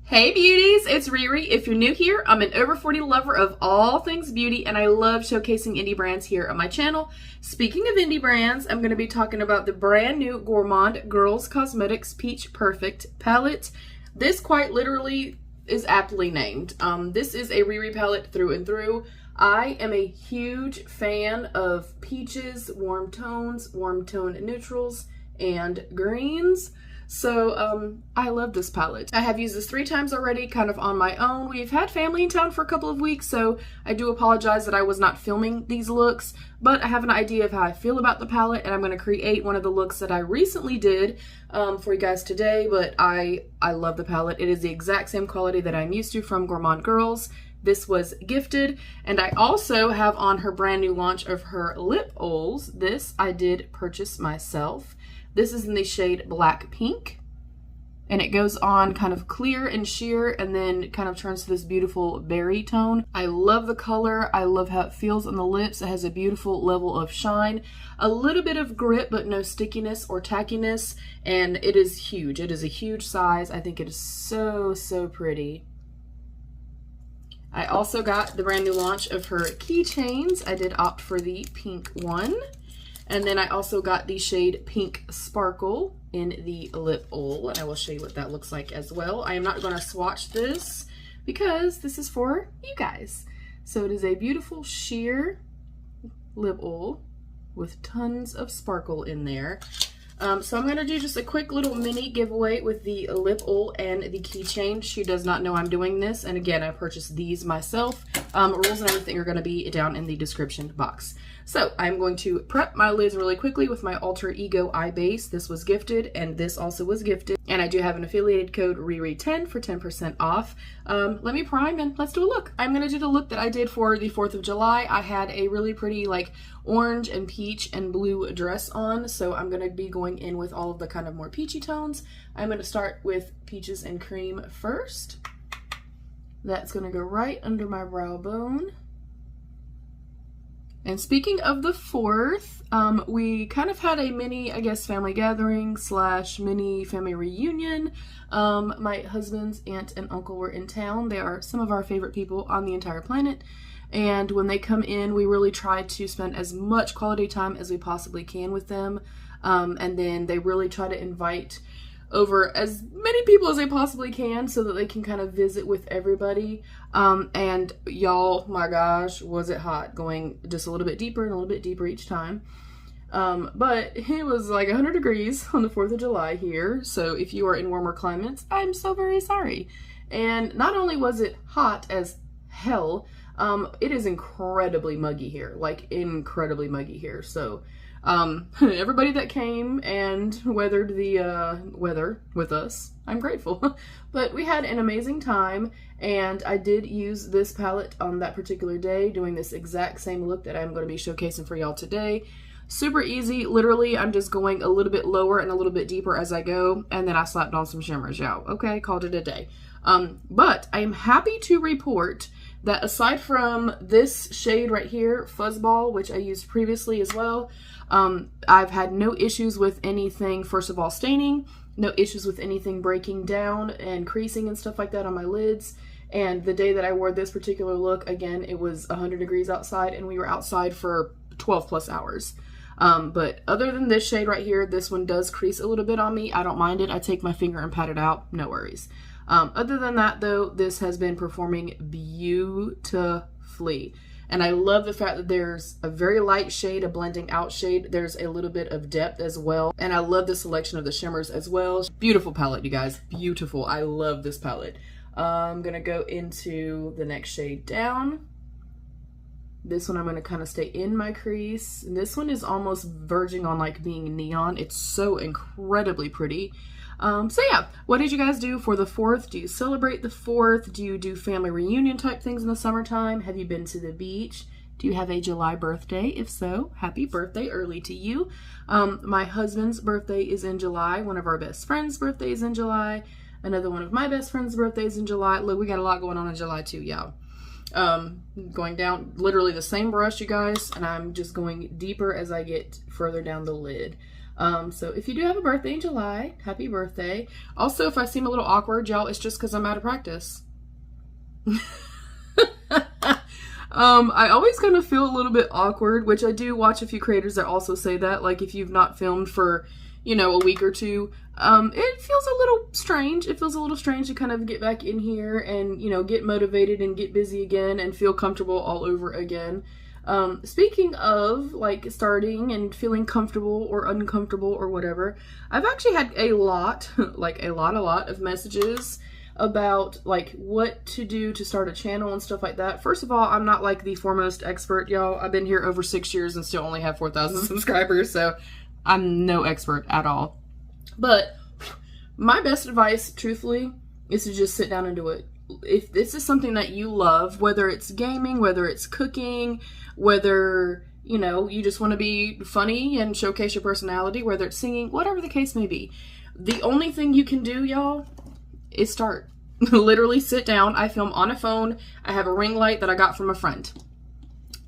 Hey beauties, it's Riri. If you're new here, I'm an over 40 lover of all things beauty and I love showcasing indie brands here on my channel. Speaking of indie brands, I'm going to be talking about the brand new Gourmande Girls Cosmetics Peach Perfect palette. This quite literally is aptly named. This is a Riri palette through and through. I am a huge fan of peaches, warm tones, warm tone neutrals, and greens. So I love this palette. I have used this 3 times already, kind of on my own. We've had family in town for a couple of weeks, so I do apologize that I was not filming these looks, but I have an idea of how I feel about the palette, and I'm going to create one of the looks that I recently did for you guys today. But I love the palette. It is the exact same quality that I'm used to from Gourmande Girls. This was gifted, and I also have on her brand new launch of her lip oils. This I did purchase myself. This is in the shade Black Pink, and it goes on kind of clear and sheer and then kind of turns to this beautiful berry tone. I love the color. I love how it feels on the lips. It has a beautiful level of shine, a little bit of grip, but no stickiness or tackiness, and it is huge. It is a huge size. I think it is so, so pretty. I also got the brand new launch of her keychains. I did opt for the pink one. And then I also got the shade Pink Sparkle in the lip oil, and I will show you what that looks like as well. I am not going to swatch this because this is for you guys. So it is a beautiful sheer lip oil with tons of sparkle in there. So I'm going to do just a quick little mini giveaway with the lip oil and the keychain. She does not know I'm doing this, and again, I purchased these myself. Rules and everything are going to be down in the description box. So I'm going to prep my lids really quickly with my Alter Ego eye base. This was gifted, and this also was gifted. And I do have an affiliated code RIRI10 for 10% off. Let me prime and let's do a look. I'm going to do the look that I did for the 4th of July. I had a really pretty like orange and peach and blue dress on. So I'm going to be going in with all of the kind of more peachy tones. I'm going to start with peaches and cream first. That's going to go right under my brow bone. And speaking of the 4th, we kind of had a mini, I guess, family gathering / mini family reunion. My husband's aunt and uncle were in town. They are some of our favorite people on the entire planet. And when they come in, we really try to spend as much quality time as we possibly can with them. And then they really try to invite over as many people as they possibly can so that they can kind of visit with everybody. And y'all, my gosh, was it hot, going just a little bit deeper and a little bit deeper each time. But it was like 100 degrees on the 4th of July here. So if you are in warmer climates, I'm so very sorry. And not only was it hot as hell, it is incredibly muggy here, like incredibly muggy here. So everybody that came and weathered the weather with us, I'm grateful. But we had an amazing time, and I did use this palette on that particular day, doing this exact same look that I'm going to be showcasing for y'all today. Super easy. Literally, I'm just going a little bit lower and a little bit deeper as I go, and then I slapped on some shimmers, y'all. Okay, called it a day. But I am happy to report that aside from this shade right here, Fuzzball, which I used previously as well, I've had no issues with anything, first of all, staining, no issues with anything breaking down and creasing and stuff like that on my lids. And the day that I wore this particular look, again, it was 100 degrees outside, and we were outside for 12 plus hours. But other than this shade right here, this one does crease a little bit on me. I don't mind it. I take my finger and pat it out. No worries. Other than that, though, this has been performing beautifully. And I love the fact that there's a very light shade, a blending out shade. There's a little bit of depth as well. And I love the selection of the shimmers as well. Beautiful palette, you guys. Beautiful. I love this palette. I'm going to go into the next shade down. This one I'm going to kind of stay in my crease. And this one is almost verging on like being neon. It's so incredibly pretty. So yeah, what did you guys do for the 4th? Do you celebrate the 4th? Do you do family reunion type things in the summertime? Have you been to the beach? Do you have a July birthday? If so, happy birthday early to you. My husband's birthday is in July. One of our best friends' birthday is in July. Another one of my best friends' birthdays in July. Look, we got a lot going on in July too, y'all. Going down literally the same brush, you guys, and I'm just going deeper as I get further down the lid. So if you do have a birthday in July, happy birthday. Also, if I seem a little awkward, y'all, it's just because I'm out of practice. I always kind of feel a little bit awkward, which I do watch a few creators that also say that, like if you've not filmed for, you know, a week or two, it feels a little strange. It feels a little strange to kind of get back in here and, you know, get motivated and get busy again and feel comfortable all over again. Speaking of like starting and feeling comfortable or uncomfortable or whatever, I've actually had a lot, like a lot of messages about like what to do to start a channel and stuff like that. First of all, I'm not like the foremost expert, y'all. I've been here over 6 years and still only have 4,000 subscribers, so I'm no expert at all. But my best advice, truthfully, is to just sit down and do it. If this is something that you love, whether it's gaming, whether it's cooking, whether, you know, you just want to be funny and showcase your personality, whether it's singing, whatever the case may be, the only thing you can do, y'all, is start. Literally sit down. I film on a phone. I have a ring light that I got from a friend.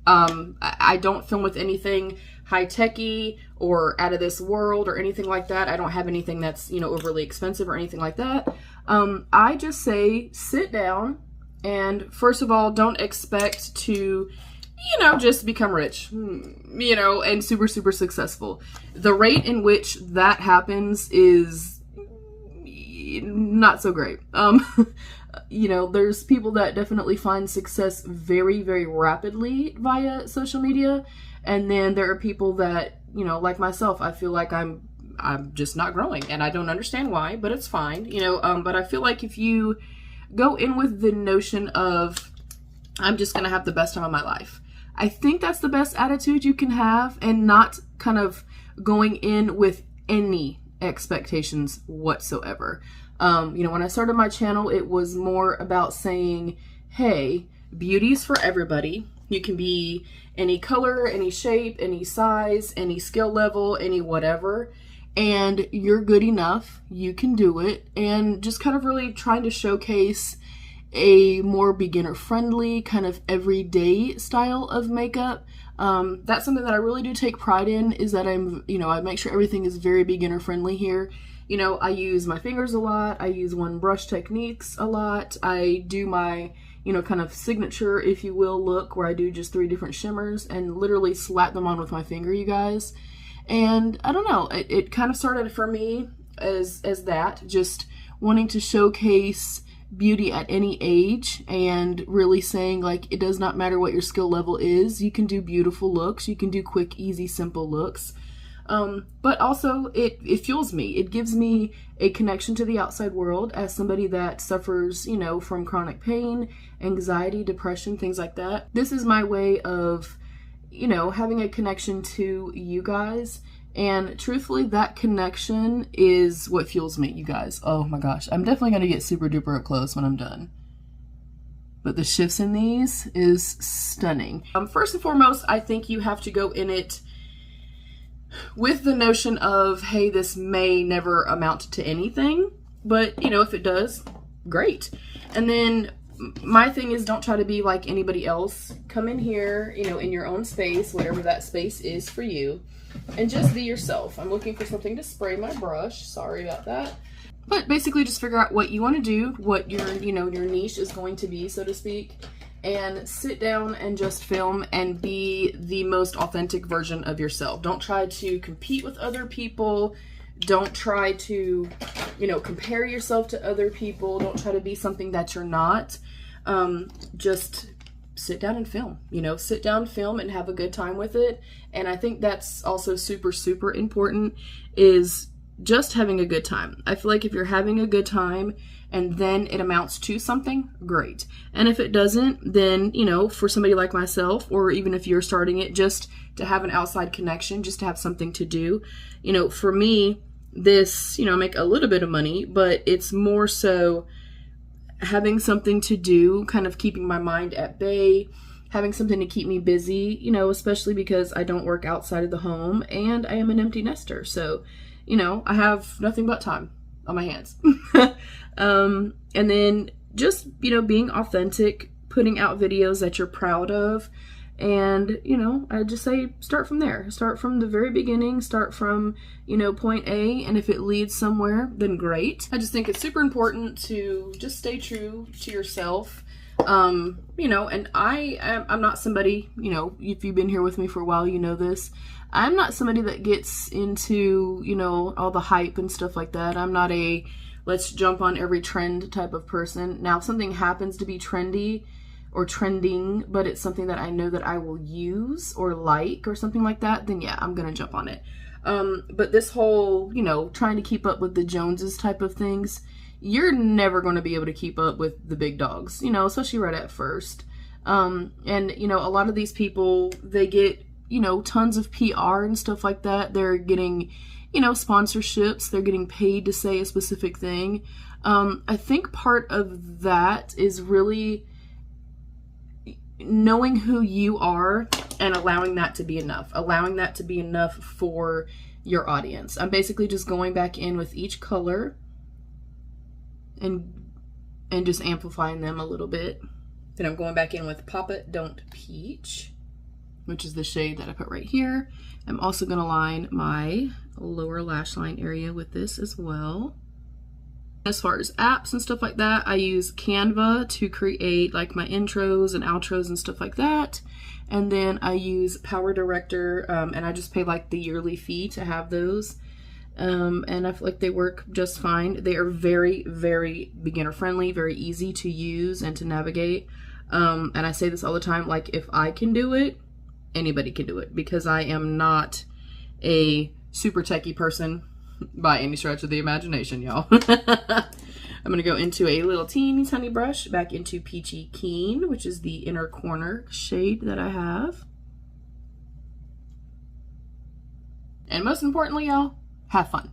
I don't film with anything high-techy or out of this world or anything like that. I don't have anything that's, you know, overly expensive or anything like that. I just say sit down, and first of all, don't expect to, you know, just become rich, you know, and super successful. The rate in which that happens is not so great. You know, there's people that definitely find success very rapidly via social media, and then there are people that, you know, like myself, I feel like I'm just not growing, and I don't understand why, but it's fine, you know. But I feel like if you go in with the notion of I'm just gonna have the best time of my life, I think that's the best attitude you can have, and not kind of going in with any expectations whatsoever. You know, when I started my channel, it was more about saying, hey, beauty's for everybody. You can be any color, any shape, any size, any skill level, any whatever, and you're good enough. You can do it. And just kind of really trying to showcase a more beginner friendly kind of everyday style of makeup. That's something that I really do take pride in, is that I make sure everything is very beginner friendly here. You know, I use my fingers a lot. I use one brush techniques a lot. I do my, you know, kind of signature, if you will, look where I do just 3 different shimmers and literally slap them on with my finger, you guys. And I don't know, it kind of started for me as that, just wanting to showcase beauty at any age, and really saying, like, it does not matter what your skill level is. You can do beautiful looks. You can do quick, easy, simple looks. But also it fuels me. It gives me a connection to the outside world as somebody that suffers, you know, from chronic pain, anxiety, depression, things like that. This is my way of, you know, having a connection to you guys. And truthfully, that connection is what fuels me, you guys. Oh my gosh. I'm definitely going to get super duper up close when I'm done. But the shifts in these is stunning. First and foremost, I think you have to go in it with the notion of, hey, this may never amount to anything, but, you know, if it does, great. And then my thing is, don't try to be like anybody else. Come in here, you know, in your own space, whatever that space is for you, and just be yourself. I'm looking for something to spray my brush. Sorry about that. But basically just figure out what you want to do, what your, you know, your niche is going to be, so to speak, and sit down and just film and be the most authentic version of yourself. Don't try to compete with other people. Don't try to, you know, compare yourself to other people. Don't try to be something that you're not. Just sit down and film, you know, sit down, film, and have a good time with it. And I think that's also super important, is just having a good time. I feel like if you're having a good time and then it amounts to something, great. And if it doesn't, then, you know, for somebody like myself, or even if you're starting it, just to have an outside connection, just to have something to do. You know, for me, this, you know, I make a little bit of money, but it's more so having something to do, kind of keeping my mind at bay, having something to keep me busy, you know, especially because I don't work outside of the home and I am an empty nester. So, you know, I have nothing but time on my hands. And then just, you know, being authentic, putting out videos that you're proud of, And, you know, I just say start from there. Start from the very beginning. Start from, you know, point A. And if it leads somewhere, then great. I just think it's super important to just stay true to yourself. You know, and I'm not somebody, you know, if you've been here with me for a while, you know this. I'm not somebody that gets into, you know, all the hype and stuff like that. I'm not a let's jump on every trend type of person. Now, if something happens to be trendy or trending, but it's something that I know that I will use or like or something like that, then yeah, I'm gonna jump on it. But this whole, you know, trying to keep up with the Joneses type of things, you're never going to be able to keep up with the big dogs, you know, especially right at first. And, you know, a lot of these people, they get, you know, tons of PR and stuff like that. They're getting, you know, sponsorships. They're getting paid to say a specific thing. I think part of that is really knowing who you are and allowing that to be enough. Allowing that to be enough for your audience. I'm basically just going back in with each color and just amplifying them a little bit. Then I'm going back in with Papa Don't Peach, which is the shade that I put right here. I'm also going to line my lower lash line area with this as well. As far as apps and stuff like that, I use Canva to create like my intros and outros and stuff like that. And then I use Power Director, and I just pay like the yearly fee to have those. And I feel like they work just fine. They are very, very beginner friendly, very easy to use and to navigate. And I say this all the time, like if I can do it, anybody can do it, because I am not a super techie person by any stretch of the imagination, y'all. I'm going to go into a little teeny tiny brush back into Peachy Keen, which is the inner corner shade that I have. And most importantly, y'all, have fun.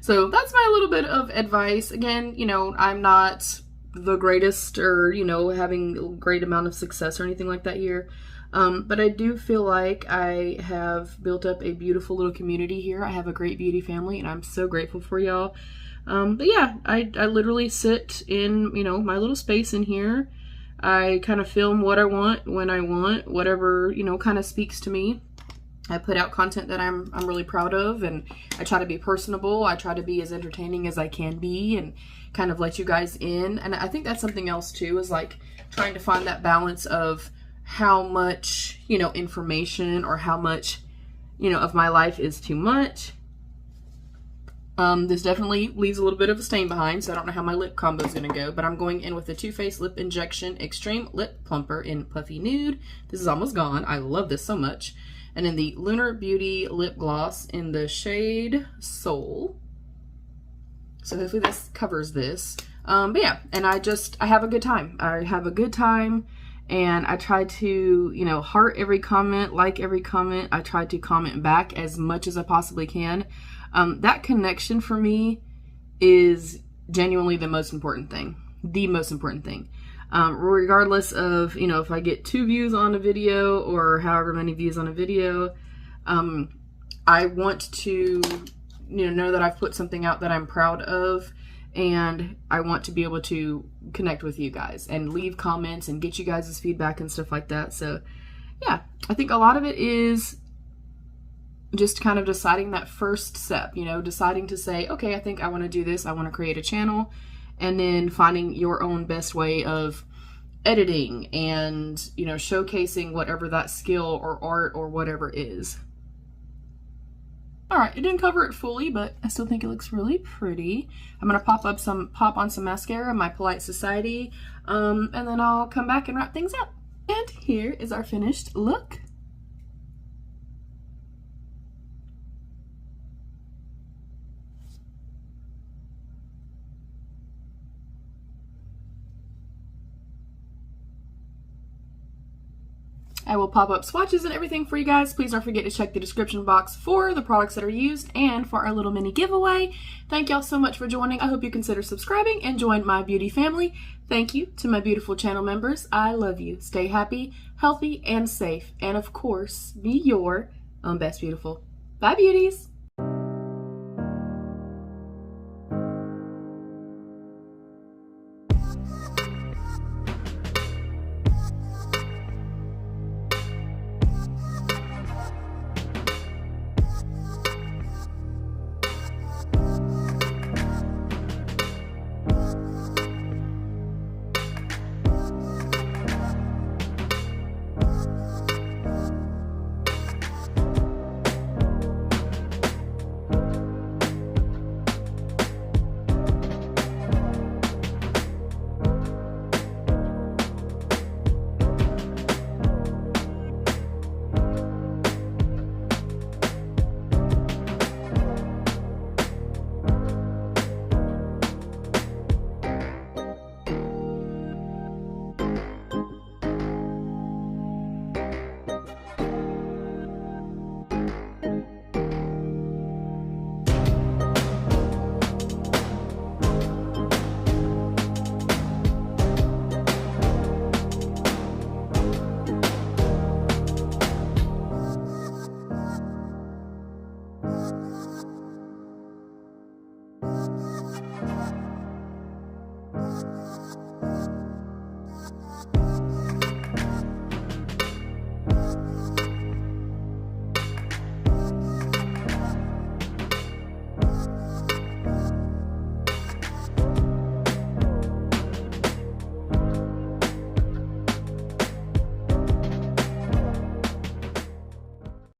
So that's my little bit of advice. Again, you know, I'm not the greatest or, you know, having a great amount of success or anything like that here. But I do feel like I have built up a beautiful little community here. I have a great beauty family and I'm so grateful for y'all. But yeah, I literally sit in, you know, my little space in here. I kind of film what I want, when I want, whatever, you know, kind of speaks to me. I put out content that I'm really proud of, and I try to be personable. I try to be as entertaining as I can be and kind of let you guys in. And I think that's something else too, is like trying to find that balance of how much, you know, information or how much, you know, of my life is too much. This definitely leaves a little bit of a stain behind, so I don't know how my lip combo is going to go, but I'm going in with the Too Faced Lip Injection Extreme Lip Plumper in Puffy Nude. This is almost gone. I love this so much. And then the Lunar Beauty Lip Gloss in the shade Soul. So hopefully this covers this. But yeah, and I have a good time. I have a good time, and I try to, you know, heart every comment, like every comment. I try to comment back as much as I possibly can. That connection for me is genuinely the most important thing. The most important thing. Regardless of, you know, if I get 2 views on a video or however many views on a video, I want to, you know that I've put something out that I'm proud of, and I want to be able to connect with you guys and leave comments and get you guys' feedback and stuff like that. So yeah, I think a lot of it is just kind of deciding that first step, you know, deciding to say, okay, I think I want to do this. I want to create a channel. And then finding your own best way of editing and, you know, showcasing whatever that skill or art or whatever is. All right, it didn't cover it fully, but I still think it looks really pretty. I'm gonna pop on some mascara, my Polite Society, and then I'll come back and wrap things up. And here is our finished look. I will pop up swatches and everything for you guys. Please don't forget to check the description box for the products that are used and for our little mini giveaway. Thank y'all so much for joining. I hope you consider subscribing and join my beauty family. Thank you to my beautiful channel members. I love you. Stay happy, healthy, and safe. And of course, be your own best beautiful. Bye, beauties.